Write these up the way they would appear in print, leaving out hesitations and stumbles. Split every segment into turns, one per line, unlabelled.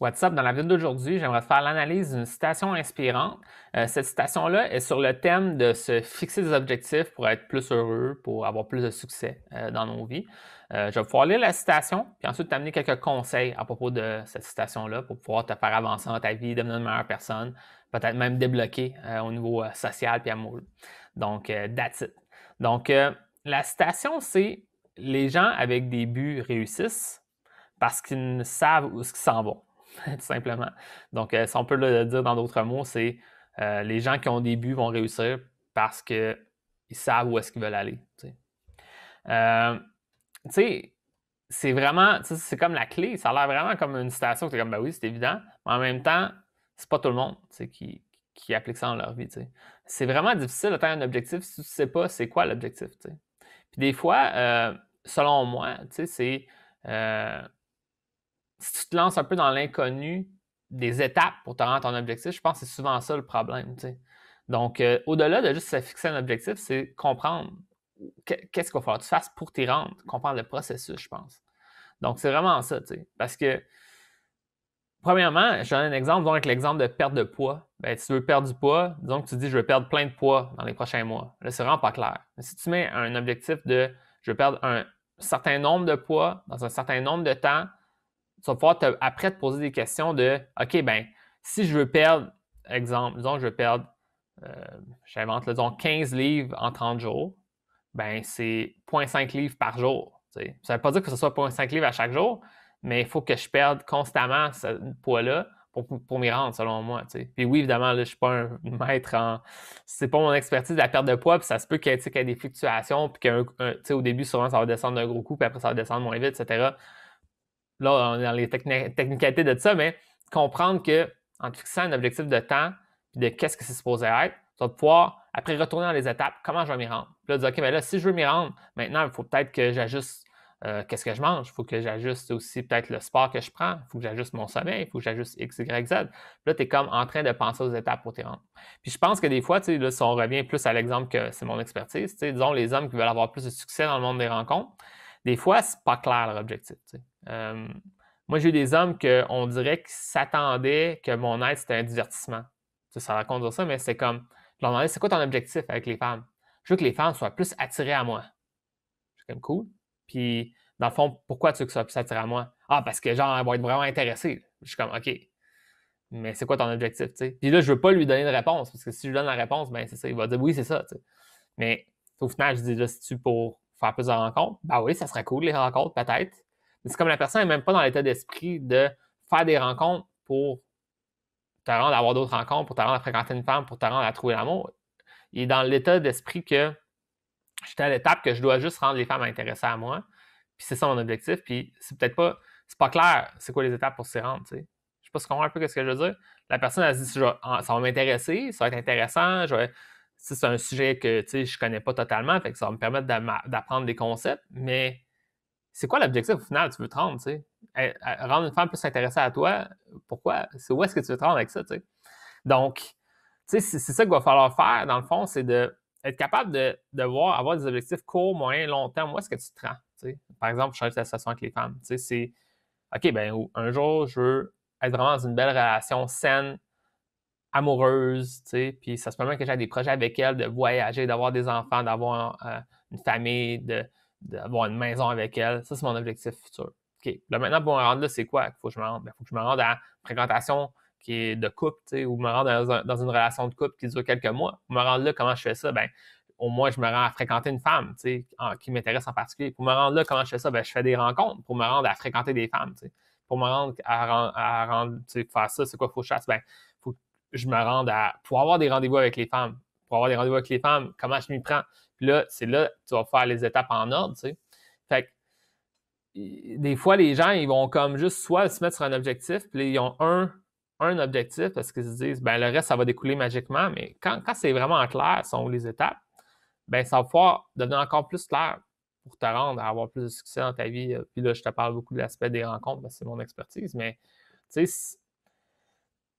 What's up? Dans la vidéo d'aujourd'hui, j'aimerais te faire l'analyse d'une citation inspirante. Cette citation-là est sur le thème de se fixer des objectifs pour être plus heureux, pour avoir plus de succès dans nos vies. Je vais pouvoir lire la citation, puis ensuite t'amener quelques conseils à propos de cette citation-là pour pouvoir te faire avancer dans ta vie, devenir une meilleure personne, peut-être même débloquer au niveau social et amoureux. Donc, that's it. Donc, la citation, c'est « Les gens avec des buts réussissent parce qu'ils savent où ils s'en vont. » tout simplement. Donc, si on peut le dire dans d'autres mots, c'est les gens qui ont des buts vont réussir parce qu'ils savent où est-ce qu'ils veulent aller. Tu sais, c'est vraiment, c'est comme la clé. Ça a l'air vraiment comme une citation que tu es comme, ben oui, c'est évident, mais en même temps, c'est pas tout le monde qui applique ça dans leur vie. C'est vraiment difficile d'atteindre un objectif si tu ne sais pas c'est quoi l'objectif. Puis des fois, selon moi, c'est si tu te lances un peu dans l'inconnu des étapes pour te rendre à ton objectif, je pense que c'est souvent ça le problème. Donc, au-delà de juste se fixer un objectif, c'est comprendre qu'est-ce qu'il va falloir que tu fasses pour t'y rendre, comprendre le processus, je pense. Donc, c'est vraiment ça, parce que, premièrement, je donne un exemple, donc avec l'exemple de perte de poids. Ben, si tu veux perdre du poids, disons que tu dis je veux perdre plein de poids dans les prochains mois. Là, c'est vraiment pas clair. Mais si tu mets un objectif de je veux perdre un certain nombre de poids dans un certain nombre de temps, tu vas pouvoir après te poser des questions de OK, ben, si je veux perdre, exemple, disons que je veux perdre, j'invente, disons, 15 livres en 30 jours, ben, c'est 0,5 livres par jour. T'sais. Ça ne veut pas dire que ce soit 0,5 livres à chaque jour, mais il faut que je perde constamment ce poids-là pour m'y rendre, selon moi. T'sais. Puis oui, évidemment, là, je ne suis pas un maître en. C'est pas mon expertise de la perte de poids, puis ça se peut qu'il y ait des fluctuations, puis qu'au début, souvent, ça va descendre d'un gros coup, puis après, ça va descendre moins vite, etc. Là, on est dans les technicalités de ça, mais comprendre qu'en te fixant un objectif de temps et de qu'est-ce que c'est supposé être, tu vas pouvoir, après, retourner dans les étapes, comment je vais m'y rendre. Puis là, dire, OK, bien là, si je veux m'y rendre, maintenant, il faut peut-être que j'ajuste qu'est-ce que je mange. Il faut que j'ajuste aussi peut-être le sport que je prends. Il faut que j'ajuste mon sommeil. Il faut que j'ajuste X, Y, Z. Puis là, tu es comme en train de penser aux étapes pour t'y rendre. Puis je pense que des fois, là, si on revient plus à l'exemple que c'est mon expertise, disons les hommes qui veulent avoir plus de succès dans le monde des rencontres, des fois, c'est pas clair leur objectif. Moi, j'ai eu des hommes qu'on dirait qu'ils s'attendaient que mon aide, c'était un divertissement. Ça raconte dire ça, mais c'est comme, je leur demandais, c'est quoi ton objectif avec les femmes? Je veux que les femmes soient plus attirées à moi. C'est comme cool. Puis, dans le fond, pourquoi tu veux que ça soit plus attiré à moi? Ah, parce que genre, elles vont être vraiment intéressées. Je suis comme, OK, mais c'est quoi ton objectif? T'sais? Puis là, je veux pas lui donner de réponse, parce que si je lui donne la réponse, ben c'est ça, il va dire oui, c'est ça. T'sais. Mais au final, je dis là, si tu pour faire plus de rencontres, ben oui, ça serait cool, les rencontres, peut-être. Mais c'est comme la personne n'est même pas dans l'état d'esprit de faire des rencontres pour te rendre à avoir d'autres rencontres, pour te rendre à fréquenter une femme, pour te rendre à trouver l'amour. Il est dans l'état d'esprit que j'étais à l'étape que je dois juste rendre les femmes intéressées à moi. Puis c'est ça mon objectif. Puis c'est peut-être pas, c'est pas clair c'est quoi les étapes pour s'y rendre. T'sais. Je sais pas si tu comprends un peu ce que je veux dire. La personne elle se dit ça va m'intéresser, ça va être intéressant, c'est un sujet que je connais pas totalement, fait que ça va me permettre d'apprendre des concepts, mais c'est quoi l'objectif au final tu veux te rendre, tu sais? Rendre une femme plus intéressée à toi, pourquoi? C'est où est-ce que tu veux te rendre avec ça, tu sais? Donc, tu sais, c'est ça qu'il va falloir faire, dans le fond, c'est être capable de voir, avoir des objectifs court, moyen, long terme. Où est-ce que tu te rends? Tu sais? Par exemple, je la situation avec les femmes. Tu sais, c'est OK, ben un jour, je veux être vraiment dans une belle relation saine, amoureuse, tu sais, puis ça se permet que j'ai des projets avec elle, de voyager, d'avoir des enfants, d'avoir une famille, d'avoir une maison avec elle. Ça, c'est mon objectif futur. OK. Là, maintenant, pour me rendre là, c'est quoi qu'il faut que je me rende? Il faut que je me rende à une fréquentation qui est de couple, tu sais, ou me rendre dans une relation de couple qui dure quelques mois. Pour me rendre là, comment je fais ça? Ben, au moins, je me rends à fréquenter une femme, tu sais, qui m'intéresse en particulier. Pour me rendre là, comment je fais ça? Ben, je fais des rencontres pour me rendre à fréquenter des femmes, tu sais. Pour me rendre à tu sais, faire ça, c'est quoi qu'il faut que je fasse? Ben, faut que je me rende pour avoir des rendez-vous avec les femmes. Pour avoir des rendez-vous avec les femmes, comment je m'y prends? Puis là, c'est là que tu vas faire les étapes en ordre, tu sais. Fait que, des fois, les gens, ils vont comme juste soit se mettre sur un objectif, puis là, ils ont un objectif parce qu'ils se disent, ben le reste, ça va découler magiquement. Mais quand c'est vraiment clair, sont les étapes, ben ça va pouvoir devenir encore plus clair pour te rendre à avoir plus de succès dans ta vie. Puis là, je te parle beaucoup de l'aspect des rencontres, parce que c'est mon expertise, mais tu sais,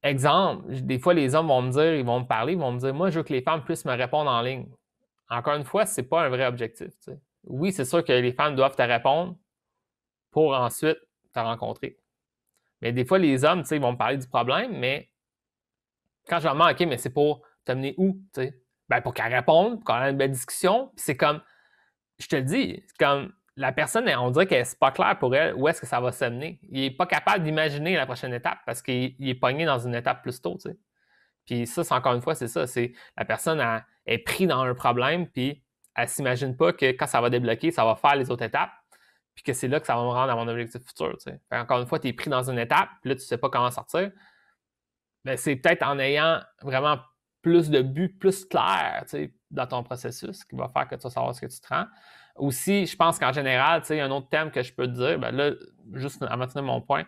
exemple, des fois, les hommes vont me dire, ils vont me parler, ils vont me dire, moi, je veux que les femmes puissent me répondre en ligne. Encore une fois, c'est pas un vrai objectif. T'sais. Oui, c'est sûr que les femmes doivent te répondre pour ensuite te rencontrer. Mais des fois, les hommes, tu sais, ils vont me parler du problème, mais quand je leur demande, OK, mais c'est pour t'amener où, tu sais? Ben, pour qu'elle réponde, pour qu'on ait une belle discussion. Puis c'est comme, je te le dis, c'est comme la personne, on dirait que c'est pas clair pour elle où est-ce que ça va s'amener. Il est pas capable d'imaginer la prochaine étape parce qu'il est pogné dans une étape plus tôt, tu sais. Puis ça, c'est encore une fois, c'est ça. C'est la personne est prise dans un problème, puis elle s'imagine pas que quand ça va débloquer, ça va faire les autres étapes, puis que c'est là que ça va me rendre à mon objectif futur. Tu sais. Encore une fois, tu es pris dans une étape, puis là, tu sais pas comment sortir. Mais c'est peut-être en ayant vraiment plus de buts, plus clairs, tu sais, dans ton processus qui va faire que tu vas savoir ce que tu te rends. Aussi, je pense qu'en général, tu sais, un autre thème que je peux te dire, ben là, juste à maintenir mon point,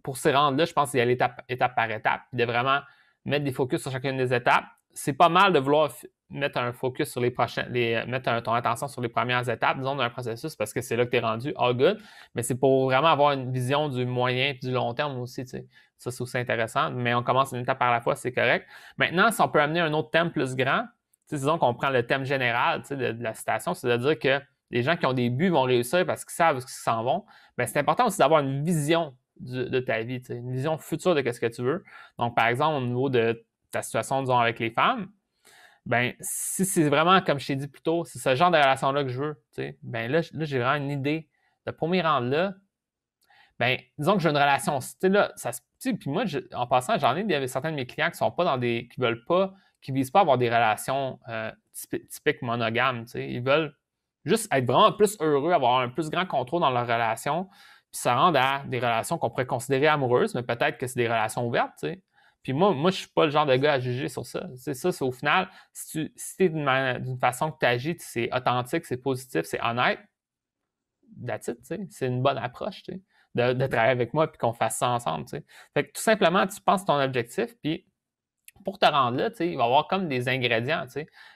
pour s'y rendre là, je pense qu'il y a étape par étape, puis de vraiment mettre des focus sur chacune des étapes. C'est pas mal de vouloir mettre un focus sur les prochains, mettre ton attention sur les premières étapes, disons, d'un processus, parce que c'est là que tu es rendu, all good. Mais c'est pour vraiment avoir une vision du moyen et du long terme aussi, tu sais. Ça, c'est aussi intéressant. Mais on commence une étape par la fois, c'est correct. Maintenant, si on peut amener un autre thème plus grand, tu sais, disons qu'on prend le thème général, tu sais, de la citation, c'est-à-dire que les gens qui ont des buts vont réussir parce qu'ils savent où ils s'en vont. Bien, c'est important aussi d'avoir une vision de ta vie, une vision future de ce que tu veux. Donc, par exemple, au niveau de ta situation, disons, avec les femmes, ben si c'est vraiment, comme je t'ai dit plus tôt, c'est ce genre de relation-là que je veux, ben là j'ai vraiment une idée de pour m'y rendre là, ben disons que j'ai une relation, là, ça puis moi, en passant, il y avait certains de mes clients qui sont pas qui veulent pas, qui visent pas à avoir des relations typiques monogames, ils veulent juste être vraiment plus heureux, avoir un plus grand contrôle dans leur relation, puis se rendre à des relations qu'on pourrait considérer amoureuses, mais peut-être que c'est des relations ouvertes, Puis moi, je ne suis pas le genre de gars à juger sur ça. C'est ça, c'est au final, si tu es d'une façon que tu agis, c'est authentique, c'est positif, c'est honnête, that's it, c'est une bonne approche, de travailler avec moi et qu'on fasse ça ensemble, Fait que tout simplement, tu penses ton objectif, puis pour te rendre là, il va y avoir comme des ingrédients,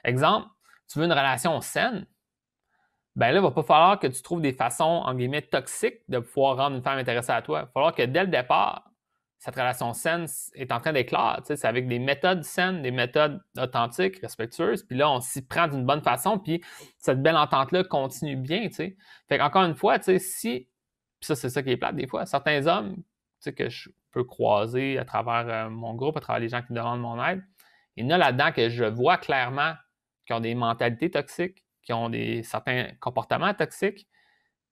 Exemple, tu veux une relation saine, ben là, il va pas falloir que tu trouves des façons, en guillemets, toxiques de pouvoir rendre une femme intéressée à toi. Il va falloir que dès le départ, cette relation saine est en train d'éclore. C'est avec des méthodes saines, des méthodes authentiques, respectueuses. Puis là, on s'y prend d'une bonne façon. Puis cette belle entente-là continue bien. T'sais. Fait qu'encore une fois, si, puis ça, c'est ça qui est plate des fois, certains hommes que je peux croiser à travers mon groupe, à travers les gens qui me demandent mon aide, il y en a là-dedans que je vois clairement qui ont des mentalités toxiques, qui ont certains comportements toxiques,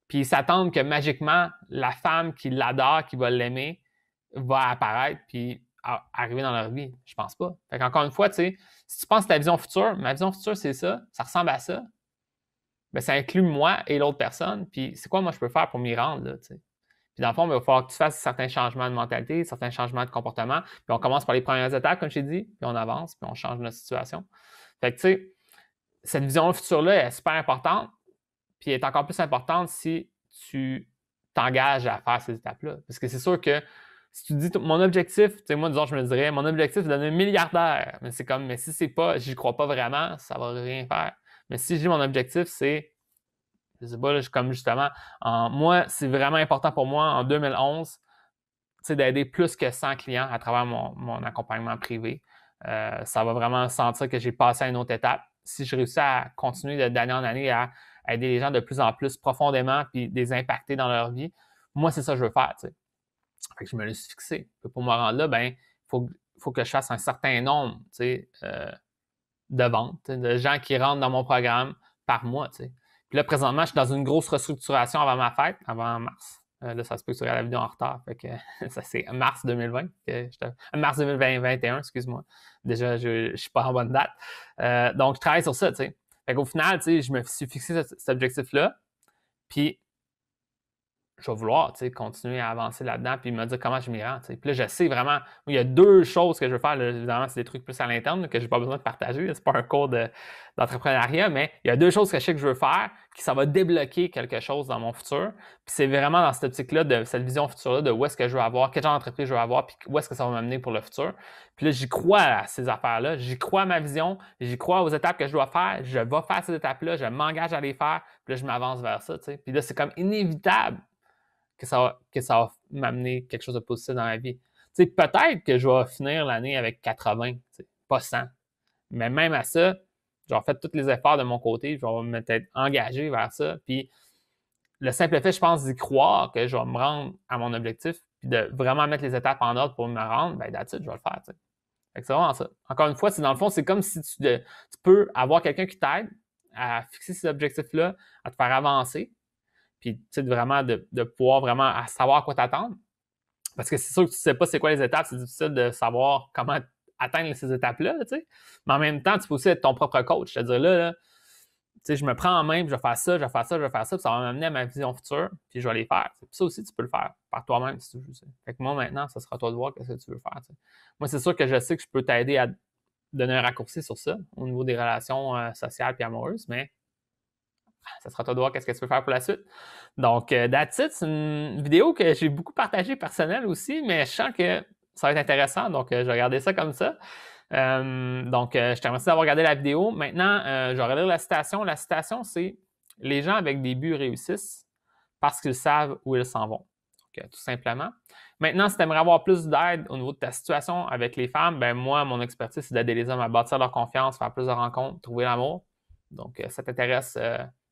puis ils s'attendent que magiquement, la femme qui l'adore, qui va l'aimer, va apparaître puis arriver dans leur vie. Je pense pas. Fait qu'encore une fois, si tu penses à ta vision future, ma vision future, c'est ça ressemble à ça, bien, ça inclut moi et l'autre personne, puis c'est quoi moi je peux faire pour m'y rendre, là, Puis dans le fond, il va falloir que tu fasses certains changements de mentalité, certains changements de comportement, puis on commence par les premières étapes, comme je t'ai dit, puis on avance, puis on change notre situation. Fait que, tu sais, cette vision future-là est super importante, puis elle est encore plus importante si tu t'engages à faire ces étapes-là. Parce que c'est sûr que si tu dis mon objectif, tu sais, moi, disons, je me dirais, mon objectif, c'est de devenir milliardaire. Mais c'est comme, mais si c'est pas, j'y crois pas vraiment, ça va rien faire. Mais si je dis mon objectif, c'est, je sais pas, là, comme justement, moi, c'est vraiment important pour moi en 2011, d'aider plus que 100 clients à travers mon accompagnement privé. Ça va vraiment sentir que j'ai passé à une autre étape. Si je réussis à continuer d'année en année à aider les gens de plus en plus profondément puis les impacter dans leur vie, moi, c'est ça que je veux faire. Fait que je me le suis fixé. Pour me rendre là, ben, faut que je fasse un certain nombre de ventes, de gens qui rentrent dans mon programme par mois. Puis là, présentement, je suis dans une grosse restructuration avant ma fête, avant mars. Là, ça se peut que tu regardes la vidéo en retard. Fait que ça, c'est mars 2020. Mars 2021, excuse-moi. Déjà, je ne suis pas en bonne date. Donc, je travaille sur ça, Fait qu'au final, je me suis fixé cet objectif-là. Puis, je vais vouloir continuer à avancer là-dedans puis me dire comment je m'y rends. Puis là, je sais vraiment, il y a deux choses que je veux faire. Là, évidemment, c'est des trucs plus à l'interne que je n'ai pas besoin de partager. C'est pas un cours d'entrepreneuriat, mais il y a deux choses que je sais que je veux faire qui ça va débloquer quelque chose dans mon futur. Puis c'est vraiment dans cette optique-là, de cette vision future-là, de où est-ce que je veux avoir, quel genre d'entreprise je veux avoir, puis où est-ce que ça va m'amener pour le futur. Puis là, j'y crois à ces affaires-là, j'y crois à ma vision, j'y crois aux étapes que je dois faire, je vais faire ces étapes-là, je m'engage à les faire, puis là, je m'avance vers ça. Puis là, c'est comme inévitable que ça va m'amener quelque chose de positif dans ma vie. Peut-être que je vais finir l'année avec 80, pas 100. Mais même à ça, je vais faire tous les efforts de mon côté, je vais m'être engagé vers ça. Puis le simple fait, je pense, d'y croire que je vais me rendre à mon objectif, puis de vraiment mettre les étapes en ordre pour me rendre, ben that's it, je vais le faire, tu sais. Fait que c'est vraiment ça. Encore une fois, c'est dans le fond, c'est comme si tu peux avoir quelqu'un qui t'aide à fixer ces objectifs-là, à te faire avancer, puis tu sais, vraiment de pouvoir vraiment savoir à quoi t'attendre. Parce que c'est sûr que tu ne sais pas c'est quoi les étapes, c'est difficile de savoir comment atteindre ces étapes-là, tu sais. Mais en même temps, tu peux aussi être ton propre coach. C'est-à-dire là, tu sais, je me prends en main, puis je vais faire ça, je vais faire ça, je vais faire ça, puis ça va m'amener à ma vision future, puis je vais les faire. Puis ça aussi, tu peux le faire par toi-même si tu veux. T'sais. Fait que moi, maintenant, ça sera à toi de voir qu'est-ce que tu veux faire. T'sais. Moi, c'est sûr que je sais que je peux t'aider à donner un raccourci sur ça, au niveau des relations sociales et amoureuses, mais ça sera à toi de voir qu'est-ce que tu veux faire pour la suite. Donc, that's it. C'est une vidéo que j'ai beaucoup partagée personnelle aussi, mais je sens que ça va être intéressant, donc je vais regarder ça comme ça. Je te remercie d'avoir regardé la vidéo. Maintenant, je vais relire la citation. La citation, c'est « Les gens avec des buts réussissent parce qu'ils savent où ils s'en vont. » Donc, tout simplement. Maintenant, si tu aimerais avoir plus d'aide au niveau de ta situation avec les femmes, ben moi, mon expertise, c'est d'aider les hommes à bâtir leur confiance, faire plus de rencontres, trouver l'amour. Donc, ça t'intéresse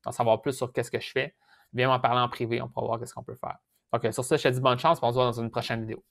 d'en savoir plus sur qu'est-ce que je fais, viens m'en parler en privé, on pourra voir qu'est-ce qu'on peut faire. Donc, sur ça, je te dis bonne chance, on se voit dans une prochaine vidéo.